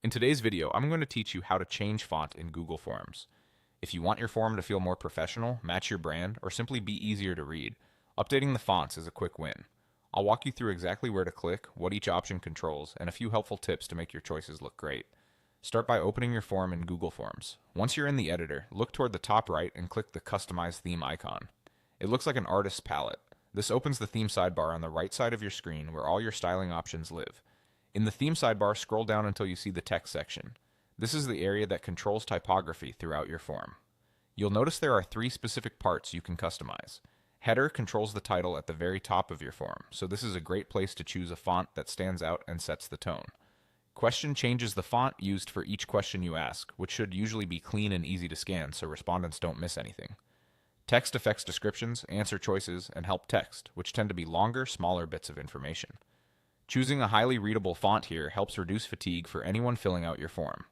In today's video, I'm going to teach you how to change font in Google Forms. If you want your form to feel more professional, match your brand, or simply be easier to read, updating the fonts is a quick win. I'll walk you through exactly where to click, what each option controls, and a few helpful tips to make your choices look great. Start by opening your form in Google Forms. Once you're in the editor, look toward the top right and click the Customize Theme icon. It looks like an artist's palette. This opens the theme sidebar on the right side of your screen where all your styling options live. In the theme sidebar, scroll down until you see the text section. This is the area that controls typography throughout your form. You'll notice there are three specific parts you can customize. Header controls the title at the very top of your form, so this is a great place to choose a font that stands out and sets the tone. Question changes the font used for each question you ask, which should usually be clean and easy to scan so respondents don't miss anything. Text affects descriptions, answer choices, and help text, which tend to be longer, smaller bits of information. Choosing a highly readable font here helps reduce fatigue for anyone filling out your form.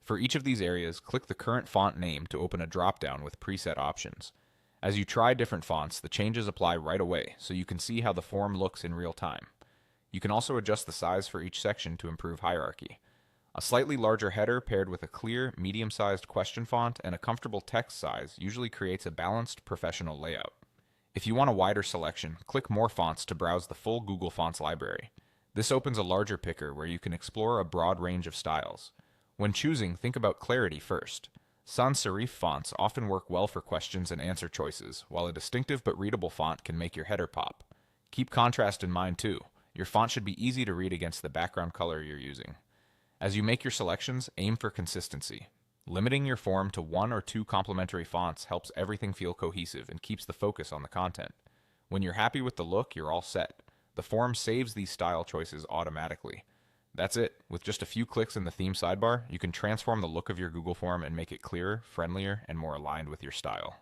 For each of these areas, click the current font name to open a drop-down with preset options. As you try different fonts, the changes apply right away, so you can see how the form looks in real time. You can also adjust the size for each section to improve hierarchy. A slightly larger header paired with a clear, medium-sized question font and a comfortable text size usually creates a balanced, professional layout. If you want a wider selection, click More Fonts to browse the full Google Fonts library. This opens a larger picker where you can explore a broad range of styles. When choosing, think about clarity first. Sans serif fonts often work well for questions and answer choices, while a distinctive but readable font can make your header pop. Keep contrast in mind too. Your font should be easy to read against the background color you're using. As you make your selections, aim for consistency. Limiting your form to one or two complementary fonts helps everything feel cohesive and keeps the focus on the content. When you're happy with the look, you're all set. The form saves these style choices automatically. That's it. With just a few clicks in the theme sidebar, you can transform the look of your Google form and make it clearer, friendlier, and more aligned with your style.